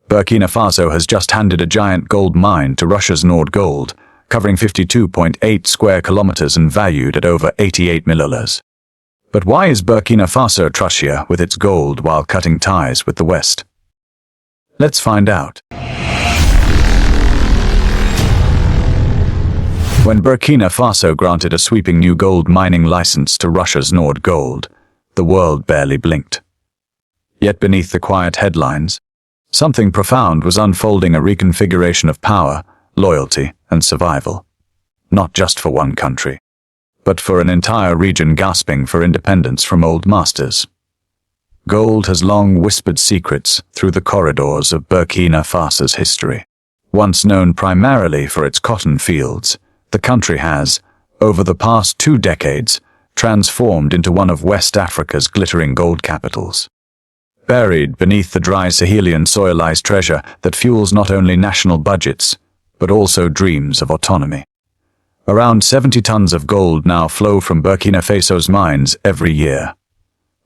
Burkina Faso has just handed a giant gold mine to Russia's Nord Gold, covering 52.8 square kilometers and valued at over $88 million. But why is Burkina Faso trusty with its gold while cutting ties with the West? Let's find out. When Burkina Faso granted a sweeping new gold mining license to Russia's Nord Gold, the world barely blinked. Yet beneath the quiet headlines, something profound was unfolding: a reconfiguration of power, loyalty, and survival. Not just for one country, but for an entire region gasping for independence from old masters. Gold has long whispered secrets through the corridors of Burkina Faso's history. Once known primarily for its cotton fields, the country has, over the past 2 decades, transformed into one of West Africa's glittering gold capitals. Buried beneath the dry Sahelian soil lies treasure that fuels not only national budgets, but also dreams of autonomy. Around 70 tons of gold now flow from Burkina Faso's mines every year,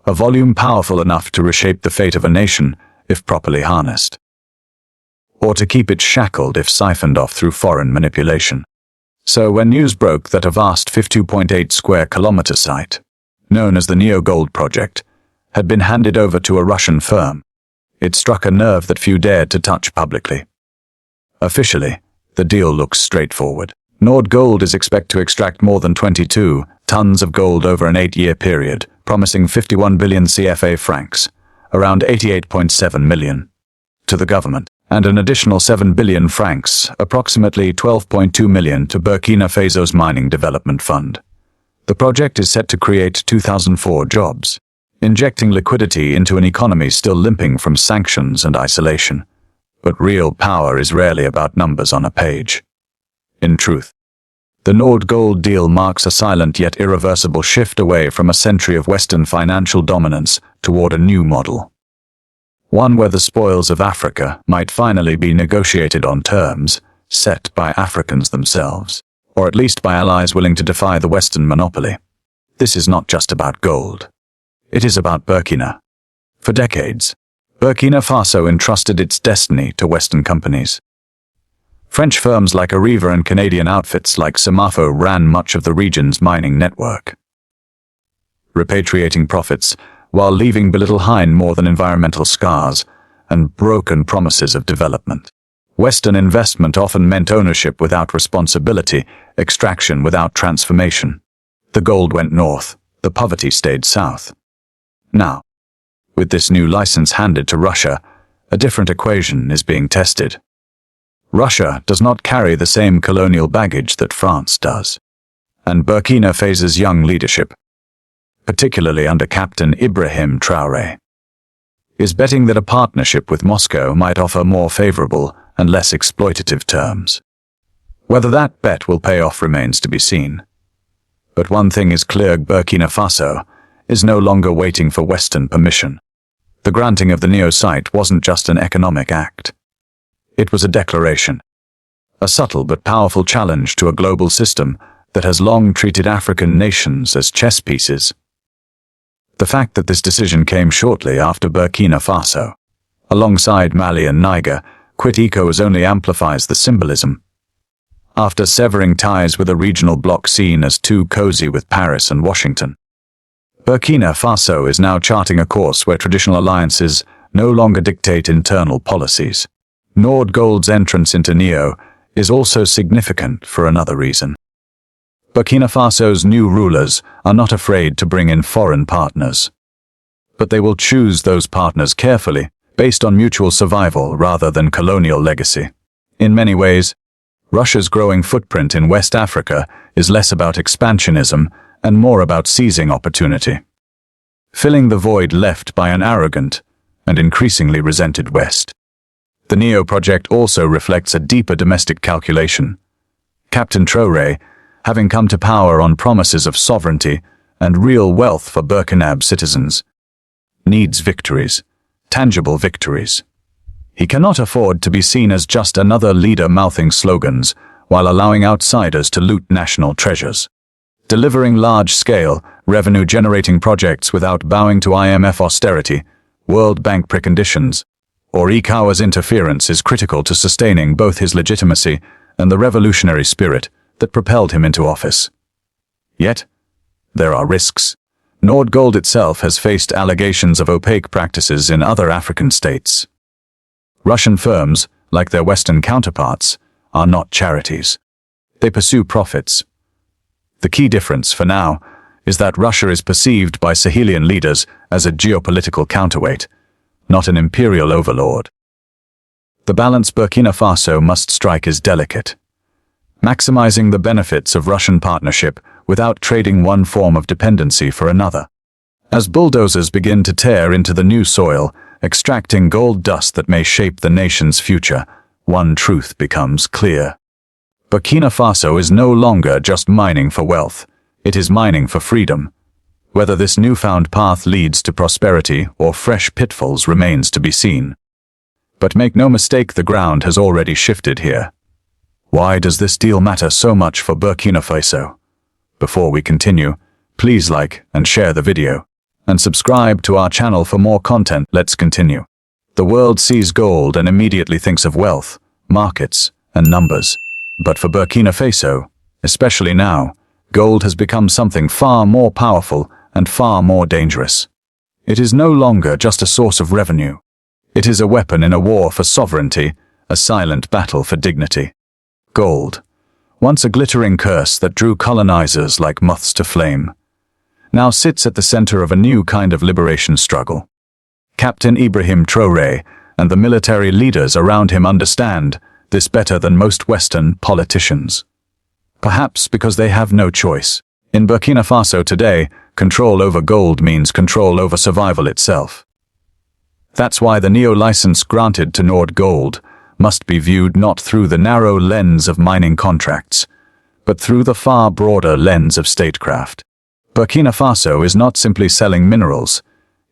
a volume powerful enough to reshape the fate of a nation if properly harnessed, or to keep it shackled if siphoned off through foreign manipulation. So when news broke that a vast 52.8 square kilometer site, known as the Neo Gold Project, had been handed over to a Russian firm, it struck a nerve that few dared to touch publicly. Officially, the deal looks straightforward. Nord Gold is expected to extract more than 22 tons of gold over an 8-year period, promising 51 billion CFA francs, around 88.7 million, to the government, and an additional 7 billion francs, approximately 12.2 million, to Burkina Faso's Mining Development Fund. The project is set to create 2,004 jobs, injecting liquidity into an economy still limping from sanctions and isolation. But real power is rarely about numbers on a page. In truth, the Nord Gold deal marks a silent yet irreversible shift away from a century of Western financial dominance toward a new model. One where the spoils of Africa might finally be negotiated on terms set by Africans themselves, or at least by allies willing to defy the Western monopoly. This is not just about gold. It is about Burkina. For decades, Burkina Faso entrusted its destiny to Western companies. French firms like Arriva and Canadian outfits like Semafo ran much of the region's mining network, repatriating profits while leaving behind more than environmental scars and broken promises of development. Western investment often meant ownership without responsibility, extraction without transformation. The gold went north, the poverty stayed south. Now, with this new license handed to Russia, a different equation is being tested. Russia does not carry the same colonial baggage that France does, and Burkina Faso's young leadership, particularly under Captain Ibrahim Traoré, is betting that a partnership with Moscow might offer more favorable and less exploitative terms. Whether that bet will pay off remains to be seen. But one thing is clear: Burkina Faso is no longer waiting for Western permission. The granting of the Neo site wasn't just an economic act. It was a declaration, a subtle but powerful challenge to a global system that has long treated African nations as chess pieces. The fact that this decision came shortly after Burkina Faso, alongside Mali and Niger, quit ECOWAS only amplifies the symbolism. After severing ties with a regional bloc seen as too cozy with Paris and Washington, Burkina Faso is now charting a course where traditional alliances no longer dictate internal policies. Nord Gold's entrance into Neo is also significant for another reason. Burkina Faso's new rulers are not afraid to bring in foreign partners, but they will choose those partners carefully, based on mutual survival rather than colonial legacy. In many ways, Russia's growing footprint in West Africa is less about expansionism and more about seizing opportunity, filling the void left by an arrogant and increasingly resented West. The Neo project also reflects a deeper domestic calculation. Captain Traoré, having come to power on promises of sovereignty and real wealth for Burkinab citizens, needs victories, tangible victories. He cannot afford to be seen as just another leader mouthing slogans while allowing outsiders to loot national treasures. Delivering large-scale, revenue-generating projects without bowing to IMF austerity, World Bank preconditions, or ECOWAS interference is critical to sustaining both his legitimacy and the revolutionary spirit that propelled him into office. Yet, there are risks. Nordgold itself has faced allegations of opaque practices in other African states. Russian firms, like their Western counterparts, are not charities. They pursue profits. The key difference, for now, is that Russia is perceived by Sahelian leaders as a geopolitical counterweight, not an imperial overlord. The balance Burkina Faso must strike is delicate, maximizing the benefits of Russian partnership without trading one form of dependency for another. As bulldozers begin to tear into the new soil, extracting gold dust that may shape the nation's future, one truth becomes clear. Burkina Faso is no longer just mining for wealth, it is mining for freedom. Whether this newfound path leads to prosperity or fresh pitfalls remains to be seen. But make no mistake, the ground has already shifted here. Why does this deal matter so much for Burkina Faso? Before we continue, please like and share the video, and subscribe to our channel for more content. Let's continue. The world sees gold and immediately thinks of wealth, markets, and numbers. But for Burkina Faso, especially now, gold has become something far more powerful and far more dangerous. It is no longer just a source of revenue. It is a weapon in a war for sovereignty, a silent battle for dignity. Gold, once a glittering curse that drew colonizers like moths to flame, now sits at the center of a new kind of liberation struggle. Captain Ibrahim Traoré and the military leaders around him understand this better than most Western politicians. Perhaps because they have no choice. In Burkina Faso today, control over gold means control over survival itself. That's why the neo-license granted to Nordgold must be viewed not through the narrow lens of mining contracts, but through the far broader lens of statecraft. Burkina Faso is not simply selling minerals,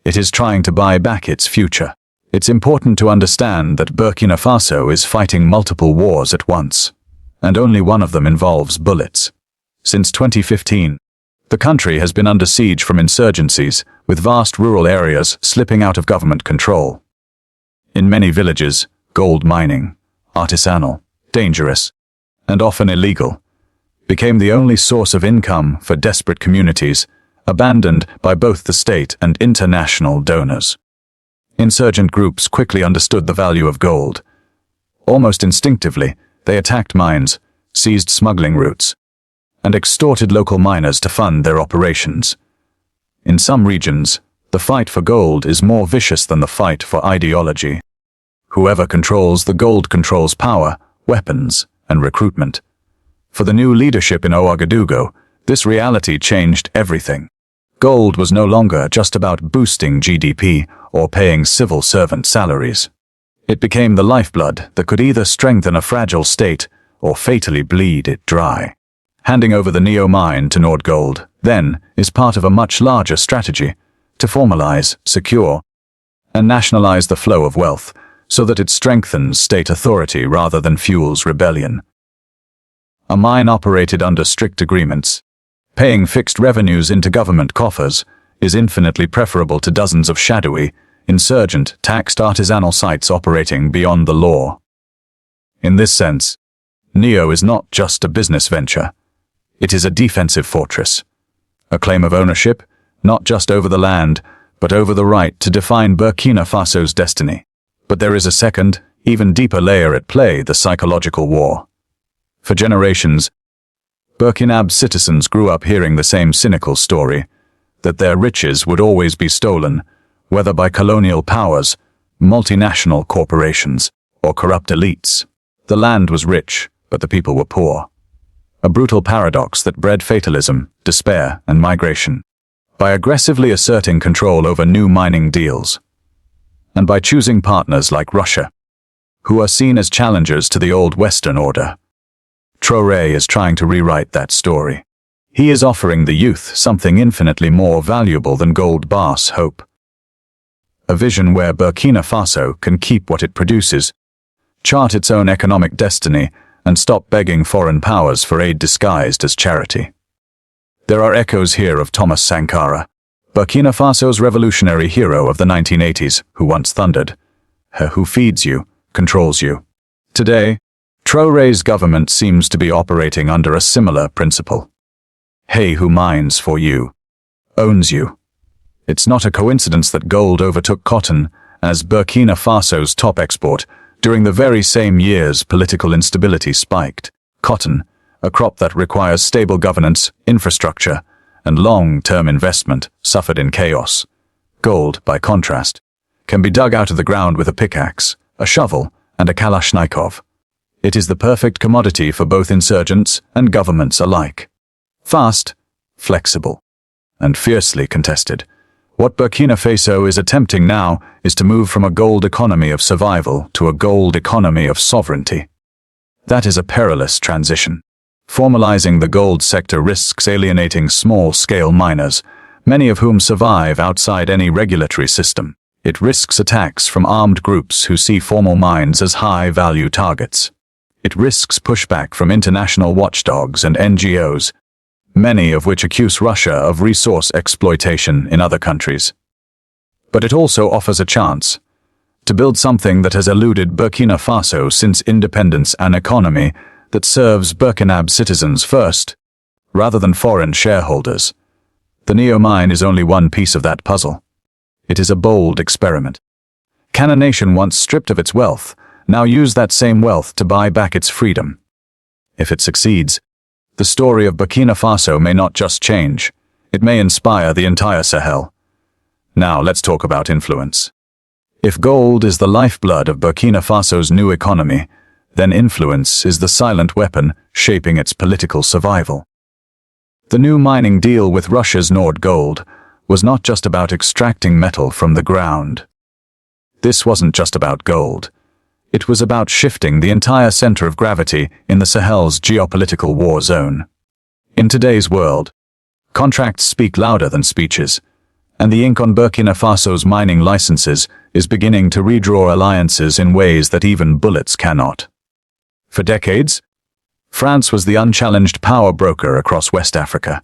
it is trying to buy back its future. It's important to understand that Burkina Faso is fighting multiple wars at once, and only one of them involves bullets. Since 2015, the country has been under siege from insurgencies, with vast rural areas slipping out of government control. In many villages, gold mining, artisanal, dangerous, and often illegal, became the only source of income for desperate communities, abandoned by both the state and international donors. Insurgent groups quickly understood the value of gold. Almost instinctively, they attacked mines, seized smuggling routes, and extorted local miners to fund their operations. In some regions, the fight for gold is more vicious than the fight for ideology. Whoever controls the gold controls power, weapons, and recruitment. For the new leadership in Ouagadougou, this reality changed everything. Gold was no longer just about boosting GDP or paying civil servant salaries. It became the lifeblood that could either strengthen a fragile state or fatally bleed it dry. Handing over the Neo mine to Nordgold, then, is part of a much larger strategy to formalize, secure, and nationalize the flow of wealth so that it strengthens state authority rather than fuels rebellion. A mine operated under strict agreements, paying fixed revenues into government coffers, is infinitely preferable to dozens of shadowy, insurgent, taxed artisanal sites operating beyond the law. In this sense, Neo is not just a business venture. It is a defensive fortress, a claim of ownership, not just over the land, but over the right to define Burkina Faso's destiny. But there is a second, even deeper layer at play: the psychological war. For generations, Burkina's citizens grew up hearing the same cynical story, that their riches would always be stolen, whether by colonial powers, multinational corporations, or corrupt elites. The land was rich, but the people were poor. A brutal paradox that bred fatalism, despair, and migration. By aggressively asserting control over new mining deals, and by choosing partners like Russia, who are seen as challengers to the old Western order, Traoré is trying to rewrite that story. He is offering the youth something infinitely more valuable than gold bars: hope. A vision where Burkina Faso can keep what it produces, chart its own economic destiny, and stop begging foreign powers for aid disguised as charity. There are echoes here of Thomas Sankara, Burkina Faso's revolutionary hero of the 1980s, who once thundered, who feeds you, controls you. Today, Traoré's government seems to be operating under a similar principle. He who mines for you owns you. It's not a coincidence that gold overtook cotton as Burkina Faso's top export during the very same years political instability spiked. Cotton, a crop that requires stable governance, infrastructure, and long-term investment, suffered in chaos. Gold, by contrast, can be dug out of the ground with a pickaxe, a shovel, and a Kalashnikov. It is the perfect commodity for both insurgents and governments alike. Fast, flexible, and fiercely contested. What Burkina Faso is attempting now is to move from a gold economy of survival to a gold economy of sovereignty. That is a perilous transition. Formalizing the gold sector risks alienating small-scale miners, many of whom survive outside any regulatory system. It risks attacks from armed groups who see formal mines as high-value targets. It risks pushback from international watchdogs and NGOs, many of which accuse Russia of resource exploitation in other countries. But it also offers a chance to build something that has eluded Burkina Faso since independence, an economy that serves Burkinab citizens first, rather than foreign shareholders. The Neo mine is only one piece of that puzzle. It is a bold experiment. Can a nation once stripped of its wealth now use that same wealth to buy back its freedom? If it succeeds, the story of Burkina Faso may not just change, it may inspire the entire Sahel. Now let's talk about influence. If gold is the lifeblood of Burkina Faso's new economy, then influence is the silent weapon shaping its political survival. The new mining deal with Russia's Nord Gold was not just about extracting metal from the ground. This wasn't just about gold. It was about shifting the entire center of gravity in the Sahel's geopolitical war zone. In today's world, contracts speak louder than speeches, and the ink on Burkina Faso's mining licenses is beginning to redraw alliances in ways that even bullets cannot. For decades, France was the unchallenged power broker across West Africa.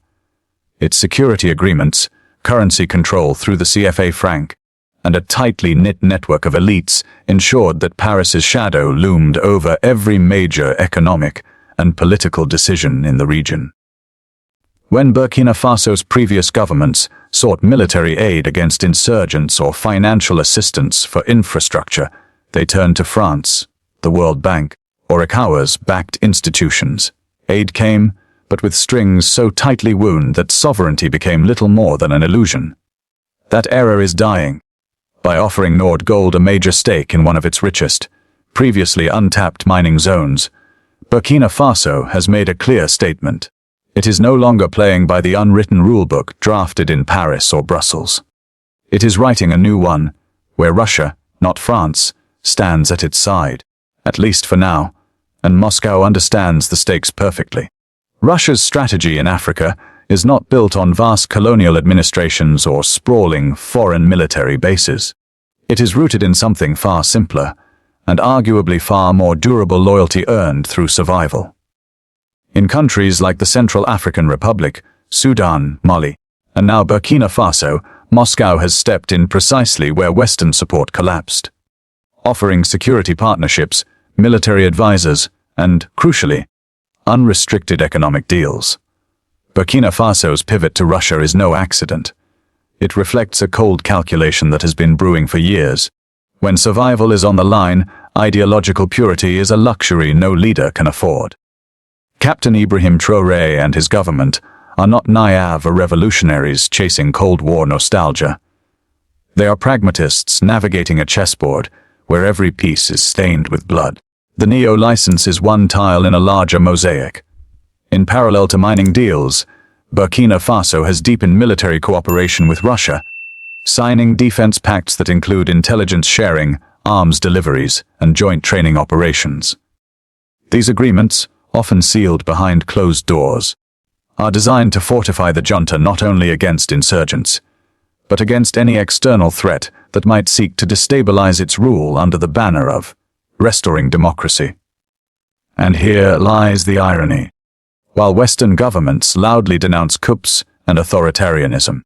Its security agreements, currency control through the CFA franc, and a tightly knit network of elites ensured that Paris's shadow loomed over every major economic and political decision in the region. When Burkina Faso's previous governments sought military aid against insurgents or financial assistance for infrastructure, they turned to France, the World Bank, or ECOWAS-backed institutions. Aid came, but with strings so tightly wound that sovereignty became little more than an illusion. That era is dying. By offering Nord Gold a major stake in one of its richest, previously untapped mining zones, Burkina Faso has made a clear statement. It is no longer playing by the unwritten rulebook drafted in Paris or Brussels. It is writing a new one, where Russia, not France, stands at its side, at least for now, and Moscow understands the stakes perfectly. Russia's strategy in Africa is not built on vast colonial administrations or sprawling foreign military bases. It is rooted in something far simpler, and arguably far more durable: loyalty earned through survival. In countries like the Central African Republic, Sudan, Mali, and now Burkina Faso, Moscow has stepped in precisely where Western support collapsed, offering security partnerships, military advisors, and, crucially, unrestricted economic deals. Burkina Faso's pivot to Russia is no accident. It reflects a cold calculation that has been brewing for years. When survival is on the line, ideological purity is a luxury no leader can afford. Captain Ibrahim Traoré and his government are not naive or revolutionaries chasing Cold War nostalgia. They are pragmatists navigating a chessboard where every piece is stained with blood. The Neo license is one tile in a larger mosaic. In parallel to mining deals, Burkina Faso has deepened military cooperation with Russia, signing defense pacts that include intelligence sharing, arms deliveries, and joint training operations. These agreements, often sealed behind closed doors, are designed to fortify the junta not only against insurgents, but against any external threat that might seek to destabilize its rule under the banner of restoring democracy. And here lies the irony. While Western governments loudly denounce coups and authoritarianism,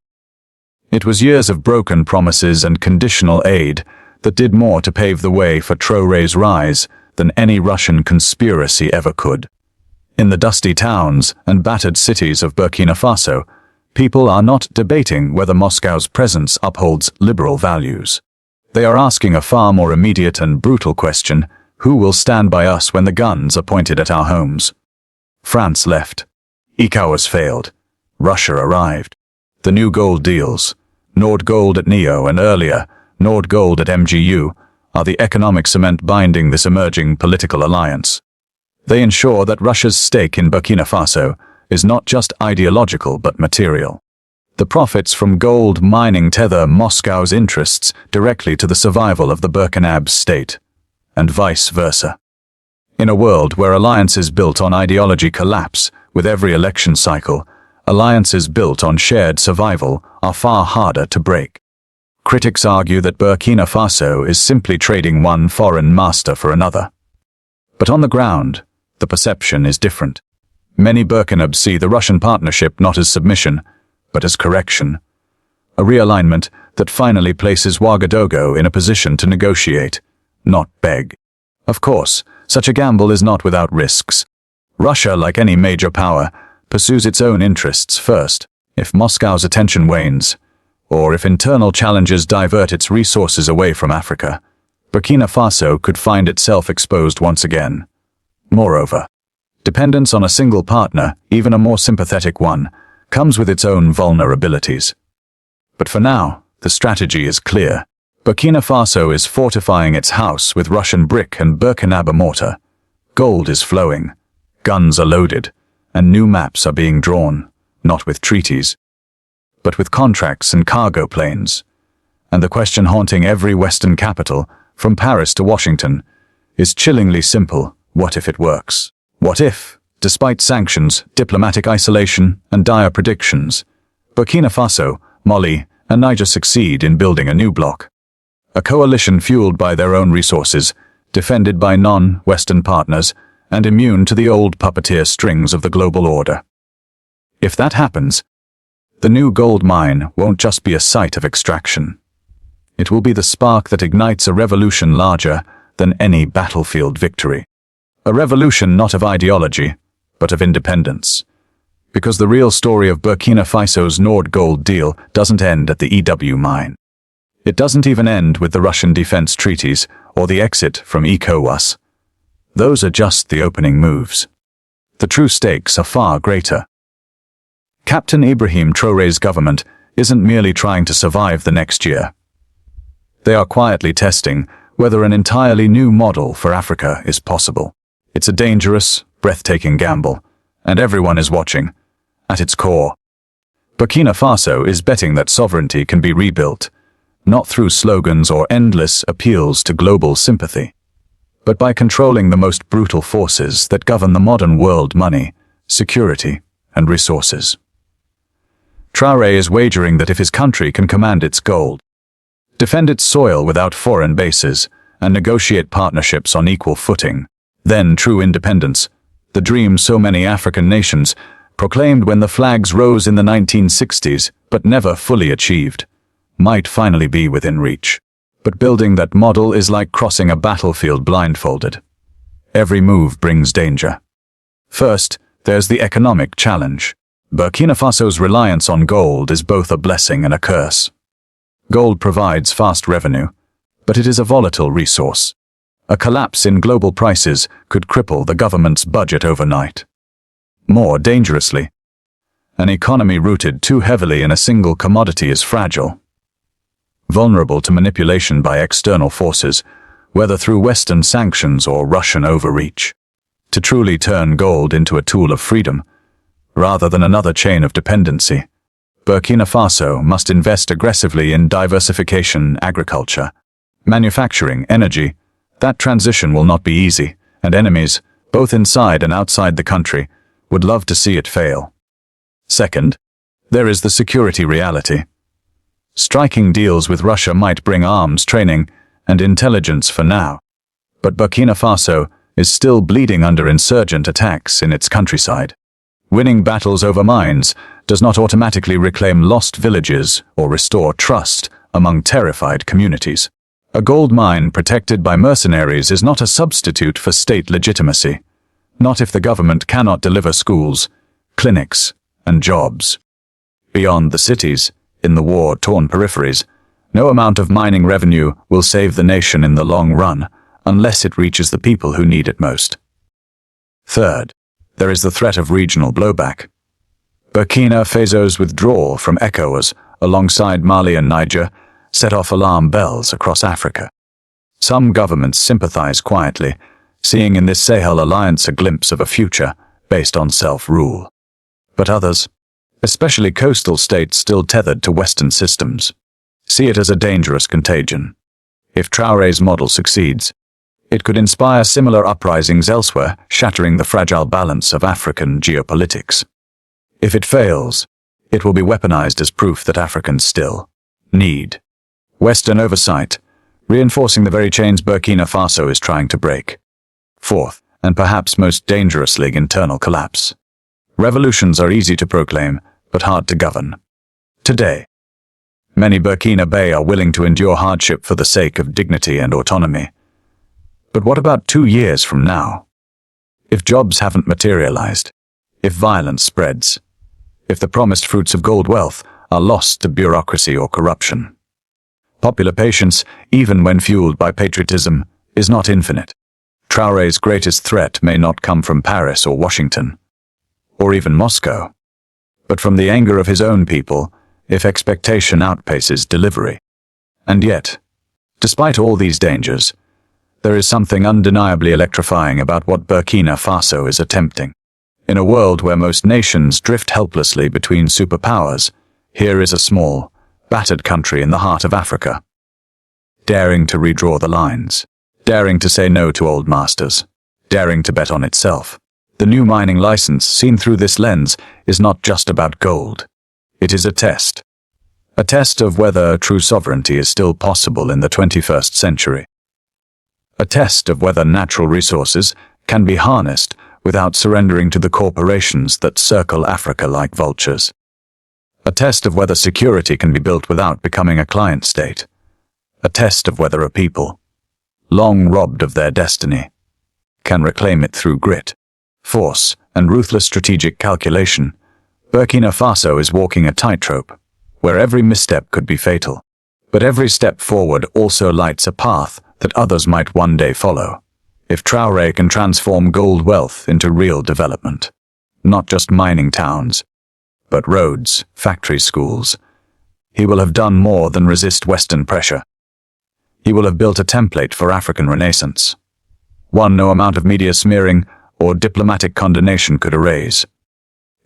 it was years of broken promises and conditional aid that did more to pave the way for Traoré's rise than any Russian conspiracy ever could. In the dusty towns and battered cities of Burkina Faso, people are not debating whether Moscow's presence upholds liberal values. They are asking a far more immediate and brutal question: who will stand by us when the guns are pointed at our homes? France left. ECOWAS failed. Russia arrived. The new gold deals, Nord Gold at Neo and earlier, Nord Gold at MGU, are the economic cement binding this emerging political alliance. They ensure that Russia's stake in Burkina Faso is not just ideological but material. The profits from gold mining tether Moscow's interests directly to the survival of the Burkina state, and vice versa. In a world where alliances built on ideology collapse with every election cycle, alliances built on shared survival are far harder to break. Critics argue that Burkina Faso is simply trading one foreign master for another. But on the ground, the perception is different. Many Burkinabes see the Russian partnership not as submission, but as correction. A realignment that finally places Ouagadougou in a position to negotiate, not beg. Of course, such a gamble is not without risks. Russia, like any major power, pursues its own interests first. If Moscow's attention wanes, or if internal challenges divert its resources away from Africa, Burkina Faso could find itself exposed once again. Moreover, dependence on a single partner, even a more sympathetic one, comes with its own vulnerabilities. But for now, the strategy is clear. Burkina Faso is fortifying its house with Russian brick and Burkinabe mortar. Gold is flowing, guns are loaded, and new maps are being drawn, not with treaties, but with contracts and cargo planes. And the question haunting every Western capital, from Paris to Washington, is chillingly simple: what if it works? What if, despite sanctions, diplomatic isolation, and dire predictions, Burkina Faso, Mali, and Niger succeed in building a new bloc? A coalition fueled by their own resources, defended by non-Western partners, and immune to the old puppeteer strings of the global order. If that happens, the new gold mine won't just be a site of extraction. It will be the spark that ignites a revolution larger than any battlefield victory. A revolution not of ideology, but of independence. Because the real story of Burkina Faso's Nord Gold deal doesn't end at the EW mine. It doesn't even end with the Russian defense treaties or the exit from ECOWAS. Those are just the opening moves. The true stakes are far greater. Captain Ibrahim Traoré's government isn't merely trying to survive the next year. They are quietly testing whether an entirely new model for Africa is possible. It's a dangerous, breathtaking gamble, and everyone is watching. At its core, Burkina Faso is betting that sovereignty can be rebuilt, not through slogans or endless appeals to global sympathy, but by controlling the most brutal forces that govern the modern world: money, security, and resources. Traoré is wagering that if his country can command its gold, defend its soil without foreign bases, and negotiate partnerships on equal footing, then true independence, the dream so many African nations proclaimed when the flags rose in the 1960s but never fully achieved, might finally be within reach. But building that model is like crossing a battlefield blindfolded. Every move brings danger. First, there's the economic challenge. Burkina Faso's reliance on gold is both a blessing and a curse. Gold provides fast revenue, but it is a volatile resource. A collapse in global prices could cripple the government's budget overnight. More dangerously, an economy rooted too heavily in a single commodity is fragile, vulnerable to manipulation by external forces, whether through Western sanctions or Russian overreach. To truly turn gold into a tool of freedom, rather than another chain of dependency, Burkina Faso must invest aggressively in diversification, agriculture, manufacturing, energy. That transition will not be easy, and enemies, both inside and outside the country, would love to see it fail. Second, there is the security reality. Striking deals with Russia might bring arms, training, and intelligence for now, but Burkina Faso is still bleeding under insurgent attacks in its countryside. Winning battles over mines does not automatically reclaim lost villages or restore trust among terrified communities. A gold mine protected by mercenaries is not a substitute for state legitimacy, not if the government cannot deliver schools, clinics, and jobs. Beyond the cities, in the war-torn peripheries, no amount of mining revenue will save the nation in the long run unless it reaches the people who need it most. Third, there is the threat of regional blowback. Burkina Faso's withdrawal from ECOWAS alongside Mali and Niger set off alarm bells across Africa. Some governments sympathize quietly, seeing in this Sahel alliance a glimpse of a future based on self-rule. But others, especially coastal states still tethered to Western systems, see it as a dangerous contagion. If Traoré's model succeeds, it could inspire similar uprisings elsewhere, shattering the fragile balance of African geopolitics. If it fails, it will be weaponized as proof that Africans still need Western oversight, reinforcing the very chains Burkina Faso is trying to break. Fourth, and perhaps most dangerously, internal collapse. Revolutions are easy to proclaim, but hard to govern. Today, many Burkinabe are willing to endure hardship for the sake of dignity and autonomy. But what about 2 years from now? If jobs haven't materialized, if violence spreads, if the promised fruits of gold wealth are lost to bureaucracy or corruption? Popular patience, even when fueled by patriotism, is not infinite. Traoré's greatest threat may not come from Paris or Washington, or even Moscow, but from the anger of his own people if expectation outpaces delivery. And yet, despite all these dangers, there is something undeniably electrifying about what Burkina Faso is attempting. In a world where most nations drift helplessly between superpowers, here is a small, battered country in the heart of Africa, daring to redraw the lines, daring to say no to old masters, daring to bet on itself. The new mining license, seen through this lens, is not just about gold. It is a test of whether true sovereignty is still possible in the 21st century. A test of whether natural resources can be harnessed without surrendering to the corporations that circle Africa like vultures. A test of whether security can be built without becoming a client state. A test of whether a people, long robbed of their destiny, can reclaim it through grit, force, and ruthless strategic calculation. Burkina Faso is walking a tightrope, where every misstep could be fatal. But every step forward also lights a path that others might one day follow. If Traoré can transform gold wealth into real development, not just mining towns, but roads, factories, schools, he will have done more than resist Western pressure. He will have built a template for African renaissance, one no amount of media smearing or diplomatic condemnation could erase.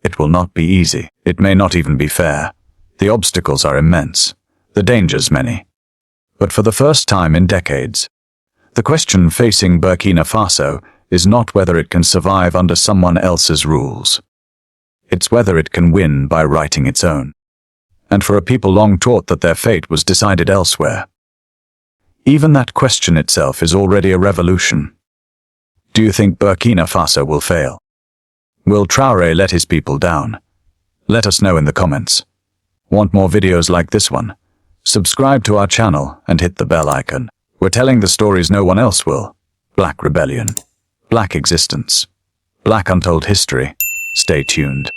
It will not be easy. It may not even be fair. The obstacles are immense, the dangers many. But for the first time in decades, the question facing Burkina Faso is not whether it can survive under someone else's rules. It's whether it can win by writing its own. And for a people long taught that their fate was decided elsewhere, even that question itself is already a revolution. Do you think Burkina Faso will fail? Will Traoré let his people down? Let us know in the comments. Want more videos like this one? Subscribe to our channel and hit the bell icon. We're telling the stories no one else will. Black rebellion, black existence, black untold history. Stay tuned.